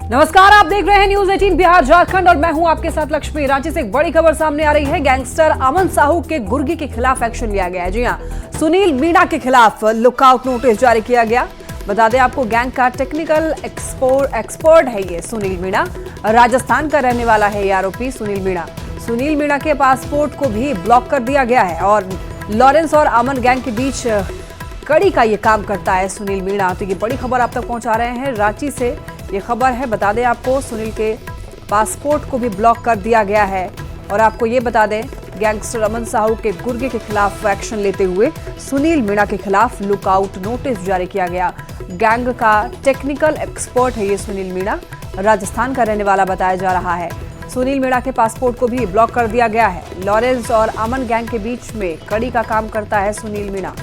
नमस्कार, आप देख रहे हैं न्यूज 18 बिहार झारखंड और मैं हूं आपके साथ लक्ष्मी। रांची से एक बड़ी खबर सामने आ रही है। गैंगस्टर अमन साहू के गुर्गे के खिलाफ एक्शन लिया गया है। जी हां, सुनील मीणा के खिलाफ लुकआउट नोटिस जारी किया गया। बता दें आपको, गैंग का टेक्निकल एक्सपर्ट है ये सुनील मीणा। राजस्थान का रहने वाला है ये आरोपी सुनील मीणा। सुनील मीणा के पासपोर्ट को भी ब्लॉक कर दिया गया है और लॉरेंस और अमन गैंग के बीच कड़ी का ये काम करता है सुनील मीणा। तो ये बड़ी खबर आप तक पहुंचा रहे हैं रांची से। ये खबर है, बता दें आपको, सुनील के पासपोर्ट को भी ब्लॉक कर दिया गया है। और आपको ये बता दें, गैंगस्टर अमन साहू के गुर्गे के खिलाफ एक्शन लेते हुए सुनील मीणा के खिलाफ लुकआउट नोटिस जारी किया गया। गैंग का टेक्निकल एक्सपर्ट है ये सुनील मीणा। राजस्थान का रहने वाला बताया जा रहा है। सुनील मीणा के पासपोर्ट को भी ब्लॉक कर दिया गया है। लॉरेंस और अमन गैंग के बीच में कड़ी का काम करता है सुनील मीणा।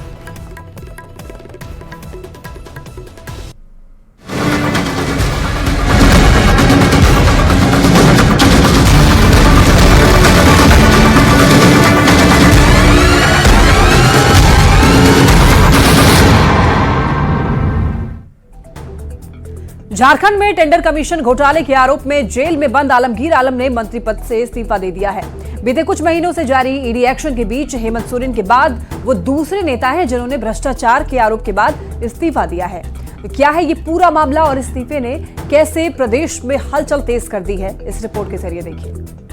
झारखंड में टेंडर कमीशन घोटाले के आरोप में जेल में बंद आलमगीर आलम ने मंत्री पद से इस्तीफा दे दिया है। बीते कुछ महीनों से जारी ईडी एक्शन के बीच हेमंत सोरेन के बाद वो दूसरे नेता हैं जिन्होंने भ्रष्टाचार के आरोप के बाद इस्तीफा दिया है। क्या है ये पूरा मामला और इस्तीफे ने कैसे प्रदेश में हलचल तेज कर दी है, इस रिपोर्ट के जरिए देखिए।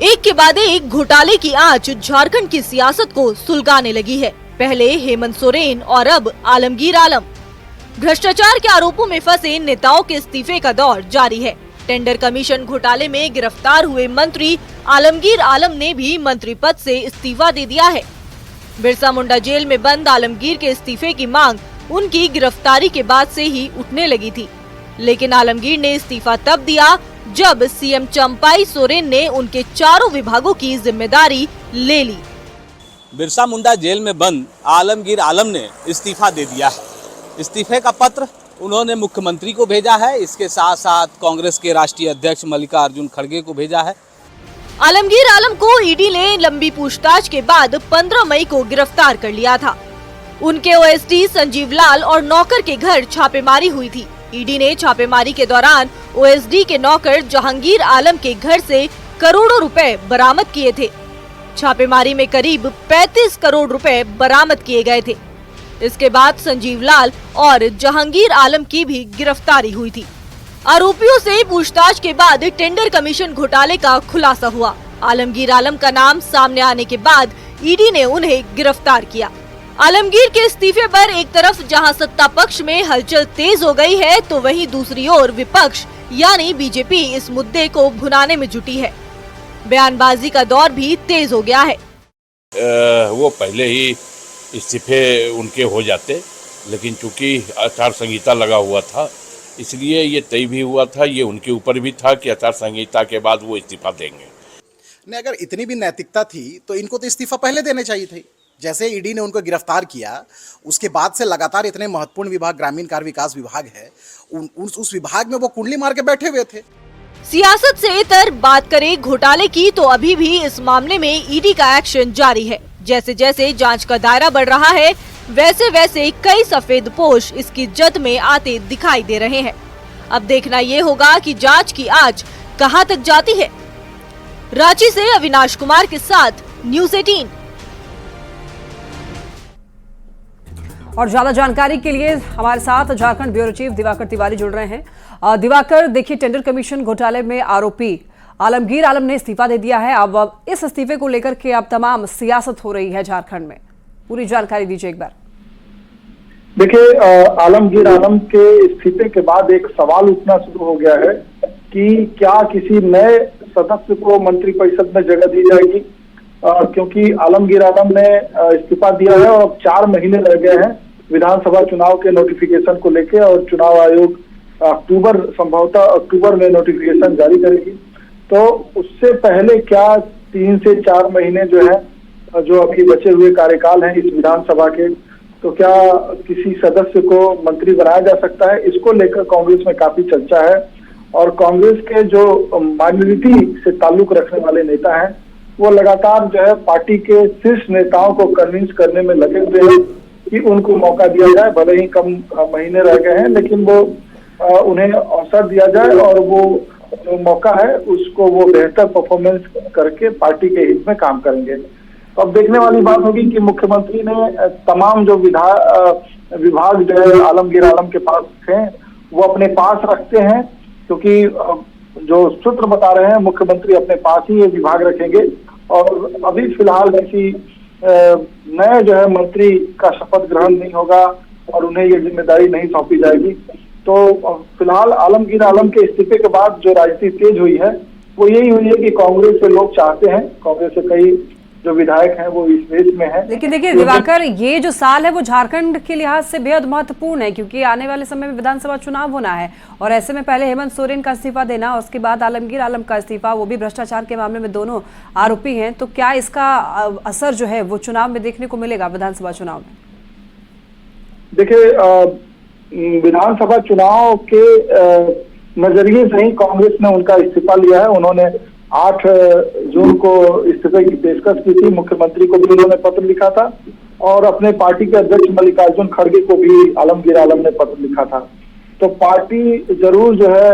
एक के बाद एक घोटाले की आंच झारखंड की सियासत को सुलगाने लगी है। पहले हेमंत सोरेन और अब आलमगीर आलम। भ्रष्टाचार के आरोपों में फंसे नेताओं के इस्तीफे का दौर जारी है। टेंडर कमीशन घोटाले में गिरफ्तार हुए मंत्री आलमगीर आलम ने भी मंत्री पद से इस्तीफा दे दिया है। बिरसा मुंडा जेल में बंद आलमगीर के इस्तीफे की मांग उनकी गिरफ्तारी के बाद से ही उठने लगी थी, लेकिन आलमगीर ने इस्तीफा तब दिया जब सीएम चंपाई सोरेन ने उनके चारों विभागों की जिम्मेदारी ले ली। बिरसा मुंडा जेल में बंद आलमगीर आलम ने इस्तीफा दे दिया है। इस्तीफे का पत्र उन्होंने मुख्यमंत्री को भेजा है। इसके साथ साथ कांग्रेस के राष्ट्रीय अध्यक्ष मल्लिकार्जुन खड़गे को भेजा है। आलमगीर आलम को ईडी ने लंबी पूछताछ के बाद 15 मई को गिरफ्तार कर लिया था। उनके ओएसडी संजीव लाल और नौकर के घर छापेमारी हुई थी। ईडी ने छापेमारी के दौरान ओएसडी के नौकर जहांगीर आलम के घर से करोड़ों रुपए बरामद किए थे। छापेमारी में करीब 35 करोड़ रुपए बरामद किए गए थे। इसके बाद संजीव लाल और जहांगीर आलम की भी गिरफ्तारी हुई थी। आरोपियों से पूछताछ के बाद टेंडर कमीशन घोटाले का खुलासा हुआ। आलमगीर आलम का नाम सामने आने के बाद ईडी ने उन्हें गिरफ्तार किया। आलमगीर के इस्तीफे पर एक तरफ जहां सत्ता पक्ष में हलचल तेज हो गई है, तो वहीं दूसरी ओर विपक्ष यानी बीजेपी इस मुद्दे को भुनाने में जुटी है। बयानबाजी का दौर भी तेज हो गया है। वो पहले ही इस्तीफे उनके हो जाते, लेकिन चूंकि आचार संहिता लगा हुआ था, इसलिए ये तय भी हुआ था, ये उनके ऊपर भी था कि आचार संहिता के बाद वो इस्तीफा देंगे। नहीं, अगर इतनी भी नैतिकता थी तो इनको तो इस्तीफा पहले देने चाहिए थे। जैसे ईडी ने उनको गिरफ्तार किया, उसके बाद से लगातार इतने महत्वपूर्ण विभाग ग्रामीण कार्य विकास विभाग है, उस विभाग में वो कुंडली मार के बैठे हुए थे। सियासत से इतर बात करें घोटाले की, तो अभी भी इस मामले में ईडी का एक्शन जारी है। जैसे जैसे जांच का दायरा बढ़ रहा है, वैसे वैसे कई सफेदपोश इसकी जद में आते दिखाई दे रहे हैं। अब देखना ये होगा कि जांच की आंच कहां तक जाती है। रांची से अविनाश कुमार के साथ न्यूज 18। और ज्यादा जानकारी के लिए हमारे साथ झारखंड ब्यूरो चीफ दिवाकर तिवारी जुड़ रहे हैं। दिवाकर, देखिए, टेंडर कमीशन घोटाले में आरोपी आलमगीर आलम ने इस्तीफा दे दिया है। अब इस इस्तीफे को लेकर के अब तमाम सियासत हो रही है झारखंड में, पूरी जानकारी दीजिए एक बार। देखिए, आलमगीर आलम के इस्तीफे के बाद एक सवाल उठना शुरू हो गया है कि क्या किसी नए सदस्य को मंत्रिपरिषद में जगह दी जाएगी, क्योंकि आलमगीर आलम ने इस्तीफा दिया है और अब 4 महीने रह गए हैं विधानसभा चुनाव के नोटिफिकेशन को लेकर, और चुनाव आयोग संभवतः अक्टूबर में नोटिफिकेशन जारी करेगी। तो उससे पहले क्या 3 से 4 महीने जो है, जो अभी बचे हुए कार्यकाल हैं इस विधानसभा के, तो क्या किसी सदस्य को मंत्री बनाया जा सकता है? इसको लेकर कांग्रेस में काफी चर्चा है और कांग्रेस के जो माइनॉरिटी से ताल्लुक रखने वाले नेता हैं वो लगातार जो है पार्टी के शीर्ष नेताओं को कन्विंस करने में लगे हुए हैं कि उनको मौका दिया जाए, भले ही कम महीने रह गए हैं लेकिन वो उन्हें अवसर दिया जाए और वो जो मौका है उसको वो बेहतर परफॉर्मेंस करके पार्टी के हित में काम करेंगे। तो अब देखने वाली बात होगी कि मुख्यमंत्री ने तमाम जो विभाग जो है आलमगीर आलम के पास थे वो अपने पास रखते हैं, क्योंकि जो सूत्र बता रहे हैं मुख्यमंत्री अपने पास ही ये विभाग रखेंगे और अभी फिलहाल किसी नए जो है मंत्री का शपथ ग्रहण नहीं होगा और उन्हें ये जिम्मेदारी नहीं सौंपी जाएगी। तो फिलहाल आलमगीर आलम के इस्तीफे के बाद जो राजनीति तेज हुई है वो यही हुई है कि कांग्रेस से लोग चाहते हैं, कांग्रेस से कई जो विधायक हैं वो इस रेस में हैं। लेकिन देखिए दिवाकर, ये जो साल है वो झारखंड के लिहाज से बेहद महत्वपूर्ण है, क्योंकि आने वाले समय में विधानसभा चुनाव होना है और ऐसे में पहले हेमंत सोरेन का इस्तीफा देना और उसके बाद आलमगीर आलम का इस्तीफा, वो भी भ्रष्टाचार के मामले में दोनों आरोपी हैं। तो क्या इसका असर जो है वो चुनाव में देखने को मिलेगा, विधानसभा चुनाव में? देखिए विधानसभा चुनाव के नजरिए से ही कांग्रेस ने उनका इस्तीफा लिया है। उन्होंने 8 जून को इस्तीफे की पेशकश की थी, मुख्यमंत्री को भी उन्होंने पत्र लिखा था और अपने पार्टी के अध्यक्ष मल्लिकार्जुन खड़गे को भी आलमगीर आलम ने पत्र लिखा था। तो पार्टी जरूर जो है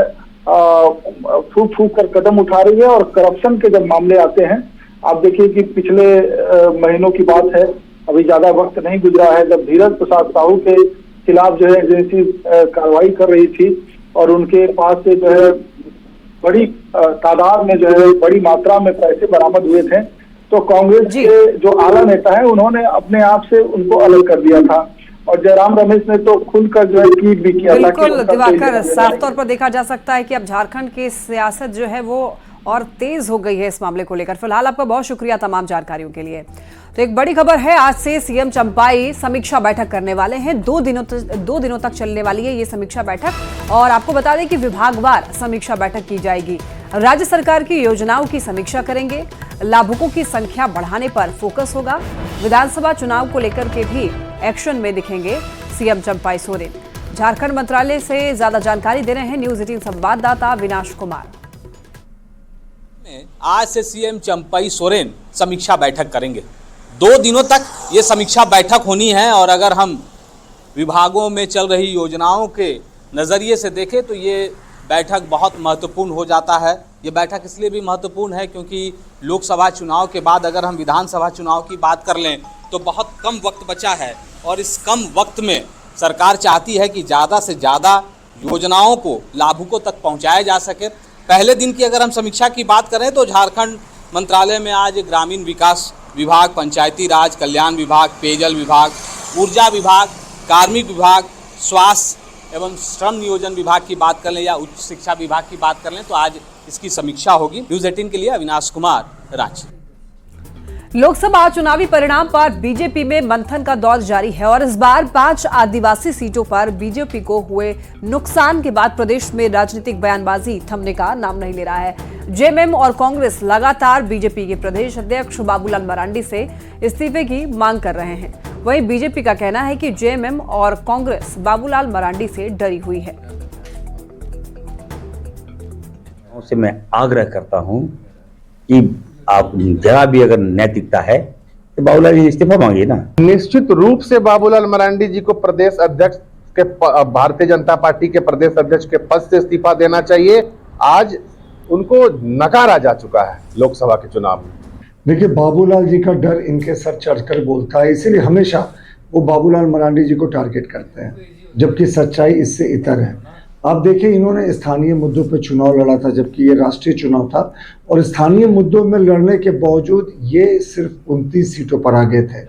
फूक फूक कर कदम उठा रही है और करप्शन के जब मामले आते हैं, आप देखिए कि पिछले महीनों की बात है, अभी ज्यादा वक्त नहीं गुजरा है, जब धीरज प्रसाद साहू के खिलाफ जो है एजेंसी कार्रवाई कर रही थी और उनके पास से जो है बड़ी तादाद में जो है बड़ी मात्रा में पैसे बरामद हुए थे, तो कांग्रेस के जो आला नेता है उन्होंने अपने आप से उनको अलग कर दिया था और जयराम रमेश ने तो खुलकर जो है ट्वीट भी किया था। बिल्कुल दिवाकर, साफ तौर पर देखा जा सकता है कि अब झारखंड की सियासत जो है वो और तेज हो गई है इस मामले को लेकर। फिलहाल आपका बहुत शुक्रिया तमाम जानकारियों के लिए। तो एक बड़ी खबर है, आज से सीएम चंपाई समीक्षा बैठक करने वाले हैं। 2 दिनों तक चलने वाली है ये समीक्षा बैठक और आपको बता दें कि विभागवार समीक्षा बैठक की जाएगी। राज्य सरकार की योजनाओं की समीक्षा करेंगे, लाभुकों की संख्या बढ़ाने पर फोकस होगा। विधानसभा चुनाव को लेकर के भी एक्शन में दिखेंगे सीएम चंपाई सोरेन। झारखंड मंत्रालय से ज्यादा जानकारी दे रहे हैं न्यूज 18 संवाददाता अविनाश कुमार। आज से सीएम चंपाई सोरेन समीक्षा बैठक करेंगे। 2 दिनों तक ये समीक्षा बैठक होनी है और अगर हम विभागों में चल रही योजनाओं के नज़रिए से देखें तो ये बैठक बहुत महत्वपूर्ण हो जाता है। ये बैठक इसलिए भी महत्वपूर्ण है क्योंकि लोकसभा चुनाव के बाद अगर हम विधानसभा चुनाव की बात कर लें तो बहुत कम वक्त बचा है और इस कम वक्त में सरकार चाहती है कि ज़्यादा से ज़्यादा योजनाओं को लाभुकों तक पहुँचाया जा सके। पहले दिन की अगर हम समीक्षा की बात करें तो झारखंड मंत्रालय में आज ग्रामीण विकास विभाग, पंचायती राज कल्याण विभाग, पेयजल विभाग, ऊर्जा विभाग, कार्मिक विभाग, स्वास्थ्य एवं श्रम नियोजन विभाग की बात कर लें या उच्च शिक्षा विभाग की बात कर लें तो आज इसकी समीक्षा होगी। न्यूज 18 के लिए अविनाश कुमार, रांची। लोकसभा चुनावी परिणाम पर बीजेपी में मंथन का दौर जारी है और इस बार 5 आदिवासी सीटों पर बीजेपी को हुए नुकसान के बाद प्रदेश में राजनीतिक बयानबाजी थमने का नाम नहीं ले रहा है। जेएमएम और कांग्रेस लगातार बीजेपी के प्रदेश अध्यक्ष बाबूलाल मरांडी से इस्तीफे की मांग कर रहे हैं। वहीं बीजेपी का कहना है कि जेएमएम और कांग्रेस बाबूलाल मरांडी से डरी हुई है। से मैं आग्रह करता हूं कि आप जरा भी अगर नैतिकता है तो बाबूलाल जी इस्तीफा मांगिए ना। निश्चित रूप से बाबूलाल मरांडी जी को प्रदेश अध्यक्ष के भारतीय जनता पार्टी के प्रदेश अध्यक्ष के पद से इस्तीफा देना चाहिए। आज उनको नकारा जा चुका है लोकसभा के चुनाव में। देखिए, बाबूलाल जी का डर इनके सर चढ़कर बोलता है, इसीलिए हमेशा वो बाबूलाल मरांडी जी को टारगेट करते हैं, जबकि सच्चाई इससे इतर है। आप देखिए, इन्होंने स्थानीय मुद्दों पर चुनाव लड़ा था जबकि ये राष्ट्रीय चुनाव था और स्थानीय मुद्दों में लड़ने के बावजूद ये सिर्फ 29 सीटों पर आगे थे।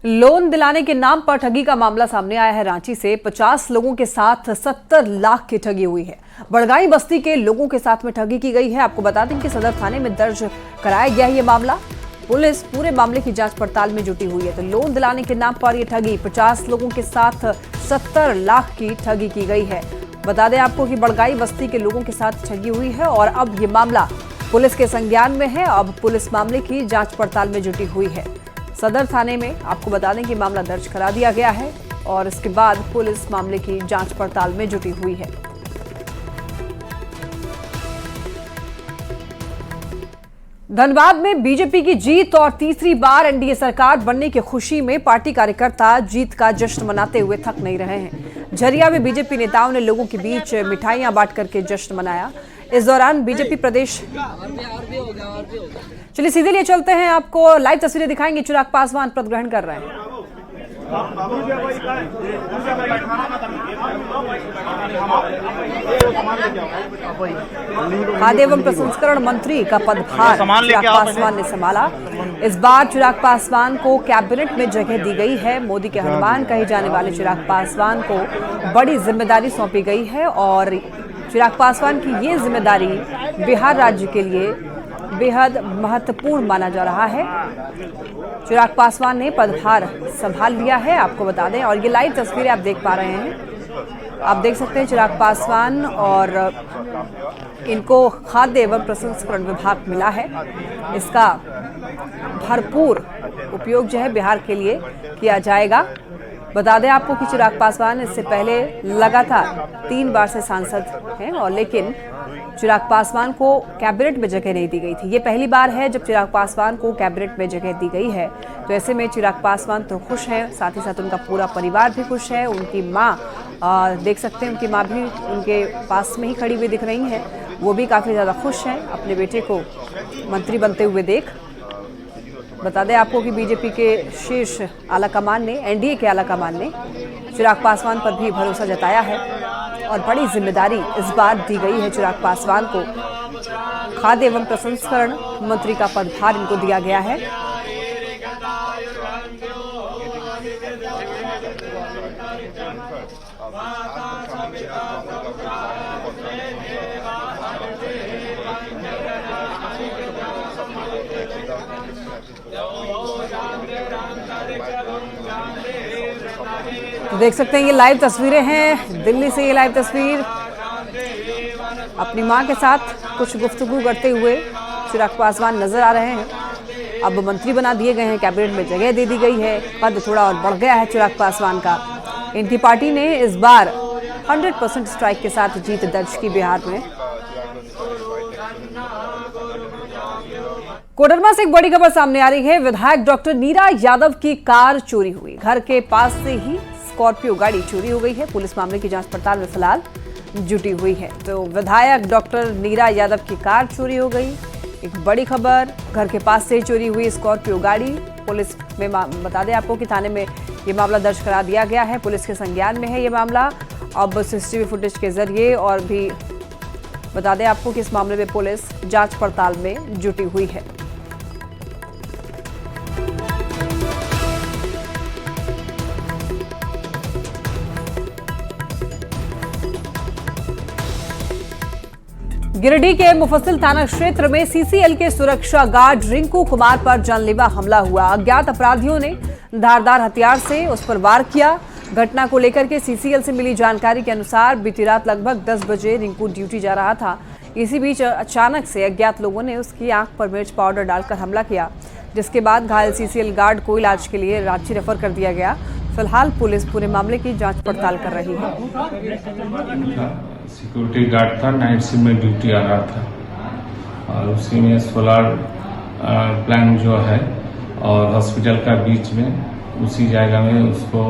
लोन दिलाने के नाम पर ठगी का मामला सामने आया है। रांची से 50 लोगों के साथ 70 लाख की ठगी हुई है। बड़गाई बस्ती के लोगों के साथ में ठगी की गई है। आपको बता दें कि सदर थाने में दर्ज कराया गया है ये मामला। पुलिस पूरे मामले की जांच पड़ताल में जुटी हुई है। तो लोन दिलाने के नाम पर ये ठगी 50 लोगों के साथ 70 लाख की ठगी की गई है। बता दें आपको कि बड़गाई बस्ती के लोगों के साथ ठगी हुई है और अब ये मामला पुलिस के संज्ञान में है। अब पुलिस मामले की जांच पड़ताल में जुटी हुई है। सदर थाने में आपको बता दें कि मामला दर्ज करा दिया गया है और इसके बाद पुलिस मामले की जांच पड़ताल में जुटी हुई है। धनबाद में बीजेपी की जीत और तीसरी बार एनडीए सरकार बनने की खुशी में पार्टी कार्यकर्ता जीत का जश्न मनाते हुए थक नहीं रहे हैं। झरिया में बीजेपी नेताओं ने लोगों के बीच मिठाइयां बांट करके जश्न मनाया। इस दौरान बीजेपी प्रदेश चलिए सीधे लिए चलते हैं, आपको लाइव तस्वीरें दिखाएंगे। चिराग पासवान पद ग्रहण कर रहे हैं। खाद्य एवं प्रसंस्करण मंत्री का पदभार चिराग पासवान ने संभाला। इस बार चिराग पासवान को कैबिनेट में जगह दी गई है। मोदी के हनुमान कहे जाने वाले चिराग पासवान को बड़ी जिम्मेदारी सौंपी गई है और चिराग पासवान की ये जिम्मेदारी बिहार राज्य के लिए बेहद महत्वपूर्ण माना जा रहा है। चिराग पासवान ने पदभार संभाल लिया है, आपको बता दें। और ये लाइव तस्वीरें आप देख पा रहे हैं, आप देख सकते हैं चिराग पासवान और इनको खाद्य एवं प्रसंस्करण विभाग मिला है। इसका भरपूर उपयोग जो है बिहार के लिए किया जाएगा। बता दें आपको कि चिराग पासवान इससे पहले लगातार 3 बार से सांसद हैं और लेकिन चिराग पासवान को कैबिनेट में जगह नहीं दी गई थी। ये पहली बार है जब चिराग पासवान को कैबिनेट में जगह दी गई है। तो ऐसे में चिराग पासवान तो खुश हैं, साथ ही साथ उनका पूरा परिवार भी खुश है। उनकी माँ देख सकते हैं, उनकी माँ भी उनके पास में ही खड़ी हुई दिख रही हैं, वो भी काफ़ी ज़्यादा खुश हैं अपने बेटे को मंत्री बनते हुए देख। बता दें आपको कि बीजेपी के शीर्ष आलाकमान ने, एनडीए के आलाकमान ने चिराग पासवान पर भी भरोसा जताया है और बड़ी जिम्मेदारी इस बार दी गई है चिराग पासवान को। खाद्य एवं प्रसंस्करण मंत्री का पदभार इनको दिया गया है। तो देख सकते हैं ये लाइव तस्वीरें हैं दिल्ली से। ये लाइव तस्वीर अपनी मां के साथ कुछ गुफ्तगू करते हुए चिराग पासवान नजर आ रहे हैं। अब मंत्री बना दिए गए हैं, कैबिनेट में जगह दे दी गई है, पद थोड़ा और बढ़ गया है चिराग पासवान का। इनकी पार्टी ने इस बार 100% स्ट्राइक के साथ जीत दर्ज की बिहार में। कोडरमा से एक बड़ी खबर सामने आ रही है। विधायक डॉक्टर नीरा यादव की कार चोरी हुई। घर के पास से ही स्कॉर्पियो गाड़ी चोरी हो गई है। पुलिस मामले की जांच पड़ताल में फिलहाल जुटी हुई है। तो विधायक डॉक्टर नीरा यादव की कार चोरी हो गई, एक बड़ी खबर। घर के पास से ही चोरी हुई स्कॉर्पियो गाड़ी। पुलिस में बता दें आपको कि थाने में ये मामला दर्ज करा दिया गया है। पुलिस के संज्ञान में है ये मामला। अब सीसीटीवी फुटेज के जरिए और भी बता दें आपको कि इस मामले में पुलिस जांच पड़ताल में जुटी हुई है। गिरिडीह के मुफस्सिल थाना क्षेत्र में सीसीएल के सुरक्षा गार्ड रिंकू कुमार पर जानलेवा हमला हुआ। अज्ञात अपराधियों ने धारदार हथियार से उस पर वार किया। घटना को लेकर के सीसीएल से मिली जानकारी के अनुसार बीती रात लगभग 10 बजे रिंकू ड्यूटी जा रहा था। इसी बीच अचानक से अज्ञात लोगों ने उसकी आंख पर मिर्च पाउडर डालकर हमला किया, जिसके बाद घायल सीसीएल गार्ड को इलाज के लिए रांची रेफर कर दिया गया। फिलहाल पुलिस पूरे मामले की जांच पड़ताल कर रही है। सिक्योरिटी गार्ड था, नाइट शिफ्ट में ड्यूटी आ रहा था और उसी में सोलर प्लांट जो है और हॉस्पिटल का बीच में उसी जगह में उसको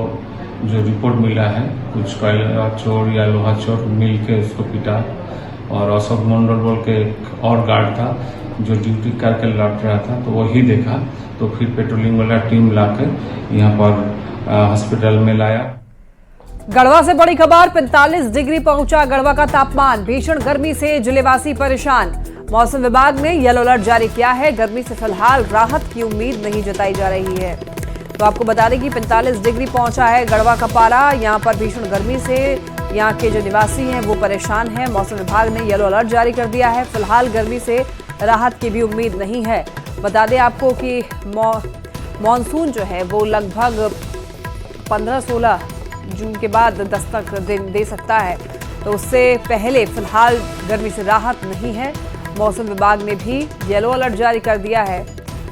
जो रिपोर्ट मिला है कुछ कोयला चोर या लोहा चोर मिल के उसको पीटा। और अशोक मंडल बोल के एक और गार्ड था जो ड्यूटी करके लौट रहा था, तो वही देखा तो फिर पेट्रोलिंग वाला टीम लाकर यहाँ पर हॉस्पिटल में लाया। गढ़वा से बड़ी खबर, 45 डिग्री पहुंचा गढ़वा का तापमान। भीषण गर्मी से जिलेवासी परेशान। मौसम विभाग ने येलो अलर्ट जारी किया है। गर्मी से फिलहाल राहत की उम्मीद नहीं जताई जा रही है। तो आपको बता दें कि 45 डिग्री पहुंचा है गढ़वा का पारा। यहां पर भीषण गर्मी से यहां के जो निवासी हैं वो परेशान हैं। मौसम विभाग ने येलो अलर्ट जारी कर दिया है। फिलहाल गर्मी से राहत की भी उम्मीद नहीं है। बता दें आपको कि मॉनसून जो है वो लगभग 15-16 जून के बाद दस्तक दे सकता है। तो उससे पहले फिलहाल गर्मी से राहत नहीं है। मौसम विभाग ने भी येलो अलर्ट जारी कर दिया है।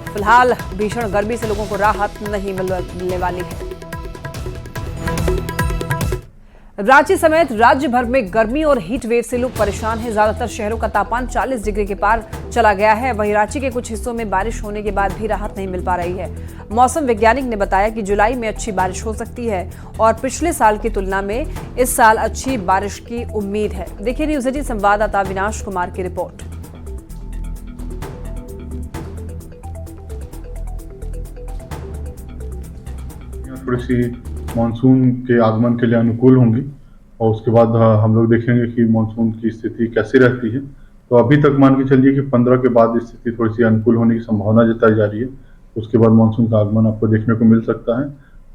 फिलहाल भीषण गर्मी से लोगों को राहत नहीं मिलने वाली है। रांची समेत राज्य भर में गर्मी और हीट वेव से लोग परेशान हैं। ज्यादातर शहरों का तापमान 40 डिग्री के पार चला गया है। वहीं रांची के कुछ हिस्सों में बारिश होने के बाद भी राहत नहीं मिल पा रही है। मौसम वैज्ञानिक ने बताया कि जुलाई में अच्छी बारिश हो सकती है और पिछले साल की तुलना में इस साल अच्छी बारिश की उम्मीद है। देखिए न्यूज 18 संवाददाता अविनाश कुमार की रिपोर्ट। थोड़ी सी मानसून के आगमन के लिए अनुकूल होंगी और उसके बाद हम लोग देखेंगे कि मानसून की स्थिति कैसी रहती है। तो अभी तक मान के चलिए कि 15 के बाद स्थिति थोड़ी सी अनुकूल होने की संभावना जताई जा रही है। उसके बाद मानसून का आगमन आपको देखने को मिल सकता है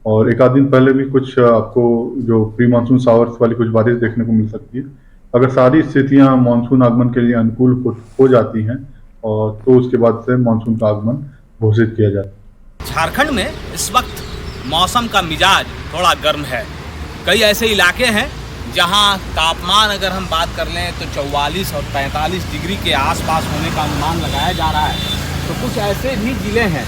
और एक आध दिन पहले भी कुछ आपको जो प्री मानसून शावर्स वाली कुछ बारिश देखने को मिल सकती है। अगर सारी स्थितियां मानसून आगमन के लिए अनुकूल हो जाती हैं और तो उसके बाद से मानसून का आगमन घोषित किया जाता है। झारखंड में इस वक्त मौसम का मिजाज थोड़ा गर्म है। कई ऐसे इलाके हैं जहां तापमान अगर हम बात कर लें तो 44 और 45 डिग्री के आसपास होने का अनुमान लगाया जा रहा है। तो कुछ ऐसे भी ज़िले हैं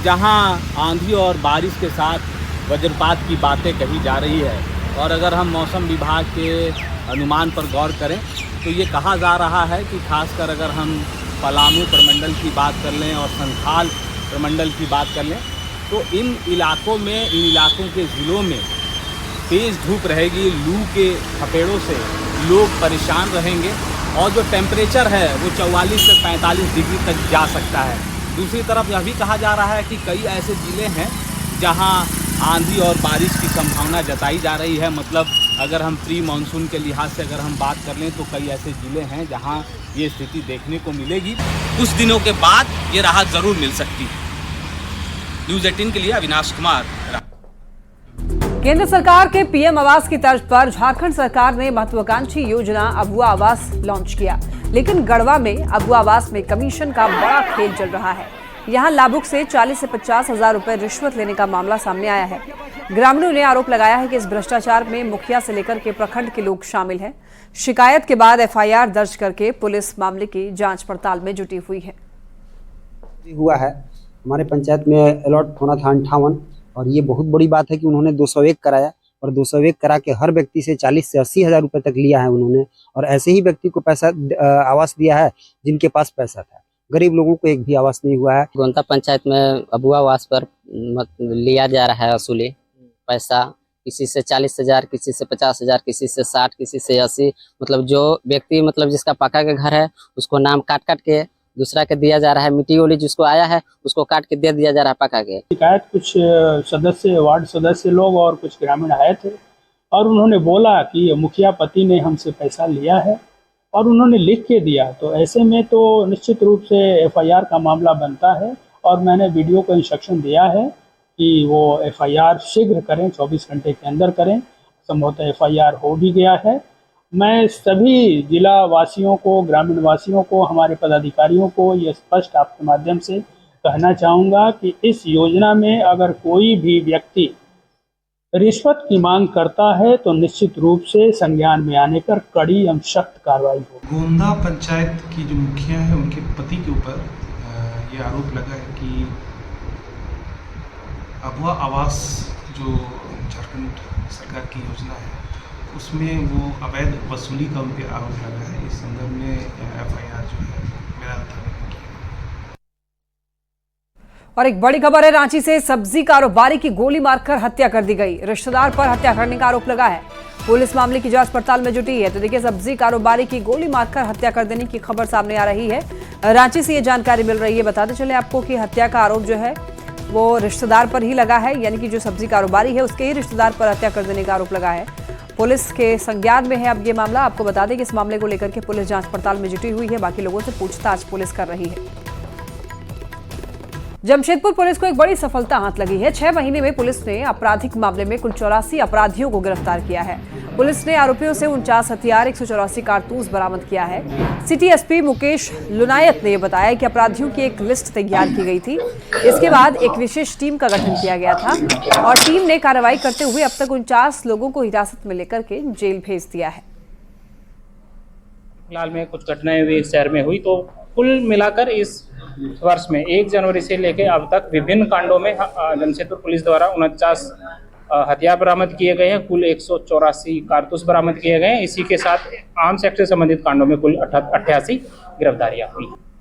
जहां आंधी और बारिश के साथ वज्रपात की बातें कही जा रही है। और अगर हम मौसम विभाग के अनुमान पर गौर करें तो ये कहा जा रहा है कि खासकर अगर हम पलामू प्रमंडल की बात कर लें और संथाल प्रमंडल की बात कर लें तो इन इलाकों के ज़िलों में तेज़ धूप रहेगी। लू के थपेड़ों से लोग परेशान रहेंगे और जो टेम्परेचर है वो 44 से 45 डिग्री तक जा सकता है। दूसरी तरफ यह भी कहा जा रहा है कि कई ऐसे ज़िले हैं जहां आंधी और बारिश की संभावना जताई जा रही है। मतलब अगर हम प्री मानसून के लिहाज से अगर हम बात कर लें तो कई ऐसे ज़िले हैं जहां ये स्थिति देखने को मिलेगी। कुछ दिनों के बाद ये राहत ज़रूर मिल सकती है। न्यूज़ 18 के लिए अविनाश कुमार। केंद्र सरकार के पीएम आवास की तर्ज पर झारखंड सरकार ने महत्वाकांक्षी योजना अबुआ आवास लॉन्च किया, लेकिन गढ़वा में अबुआ आवास में कमीशन का बड़ा खेल चल रहा है। यहां लाभुक से 40 से 50 हजार रुपए रिश्वत लेने का मामला सामने आया है। ग्रामीणों ने आरोप लगाया है कि इस भ्रष्टाचार में मुखिया से लेकर के प्रखंड के लोग शामिल हैं। शिकायत के बाद एफआईआर दर्ज करके पुलिस मामले की जांच पड़ताल में जुटी हुई है। हुआ है हमारे पंचायत में अलॉट होना था 58 और ये बहुत बड़ी बात है कि उन्होंने 201 कराया और 201 करा के हर व्यक्ति से 40 से 80 हजार रुपए तक लिया है उन्होंने। और ऐसे ही व्यक्ति को पैसा आवास दिया है जिनके पास पैसा था। गरीब लोगों को एक भी आवास नहीं हुआ है। गोंता पंचायत में अबुआ आवास पर लिया जा रहा है असूली पैसा, किसी से 40 हजार, किसी से 50 हजार, किसी से 60, किसी से 80। मतलब जो व्यक्ति मतलब जिसका पक्का का घर है उसको नाम काट के दूसरा के दिया जा रहा है। मिट्टी वाली जिसको आया है उसको काट के दे दिया जा रहा है पक्का के। शिकायत कुछ सदस्य, वार्ड सदस्य लोग और कुछ ग्रामीण आए थे और उन्होंने बोला कि मुखिया पति ने हमसे पैसा लिया है और उन्होंने लिख के दिया। तो ऐसे में तो निश्चित रूप से एफआईआर का मामला बनता है और मैंने वीडियो को इंस्ट्रक्शन दिया है कि वो एफआईआर शीघ्र करें, 24 घंटे के अंदर करें। संभवतः एफआईआर हो भी गया है। मैं सभी जिला वासियों को, ग्रामीण वासियों को, हमारे पदाधिकारियों को ये स्पष्ट आपके माध्यम से कहना चाहूँगा कि इस योजना में अगर कोई भी व्यक्ति रिश्वत की मांग करता है तो निश्चित रूप से संज्ञान में आने पर कड़ी एवं सख्त कार्रवाई होगी। गोंदा पंचायत की जो मुखिया है उनके पति के ऊपर ये आरोप लगा है कि अबुआ आवास जो झारखंड सरकार की योजना है उसमें वो अवैध वसूली का उन पर आरोप लगा है। इस संदर्भ में एफआईआर जो है मेरा थाने में किया। और एक बड़ी खबर है, रांची से सब्जी कारोबारी की गोली मारकर हत्या कर दी गई। रिश्तेदार पर हत्या करने का आरोप लगा है। पुलिस मामले की जांच पड़ताल में जुटी है। तो देखिए, सब्जी कारोबारी की गोली मारकर हत्या कर देने की खबर सामने आ रही है। रांची से ये जानकारी मिल रही है। बताते चले आपको कि हत्या का आरोप जो है वो रिश्तेदार पर ही लगा है, यानी कि जो सब्जी कारोबारी है उसके ही रिश्तेदार पर हत्या कर देने का आरोप लगा है। पुलिस के संज्ञान में है अब ये मामला। आपको बता दें कि इस मामले को लेकर के पुलिस जांच पड़ताल में जुटी हुई है। बाकी लोगों से पूछताछ पुलिस कर रही है। जमशेदपुर पुलिस को एक बड़ी सफलता हाथ लगी है। 6 महीने में पुलिस ने आपराधिक मामले में कुल 84 अपराधियों को गिरफ्तार किया है। पुलिस ने आरोपियों से 49 हथियार, 184 कारतूस बरामद किया है। सिटी एसपी मुकेश लुनायत ने बताया कि अपराधियों की एक लिस्ट तैयार की गई थी। इसके बाद एक विशेष टीम का गठन किया गया था और टीम ने कार्रवाई करते हुए अब तक 49 लोगों को हिरासत में लेकर के जेल भेज दिया है। फिलहाल में कुछ घटनाएं हुई इस शहर में हुई, तो कुल मिलाकर इस वर्ष में 1 जनवरी से लेकर अब तक विभिन्न कांडों में जमशेदपुर पुलिस द्वारा 49 हथियार बरामद किए गए हैं। कुल 184 कारतूस बरामद किए गए हैं। इसी के साथ आर्म्स एक्ट से संबंधित कांडों में कुल 88 गिरफ्तारियां हुई हैं।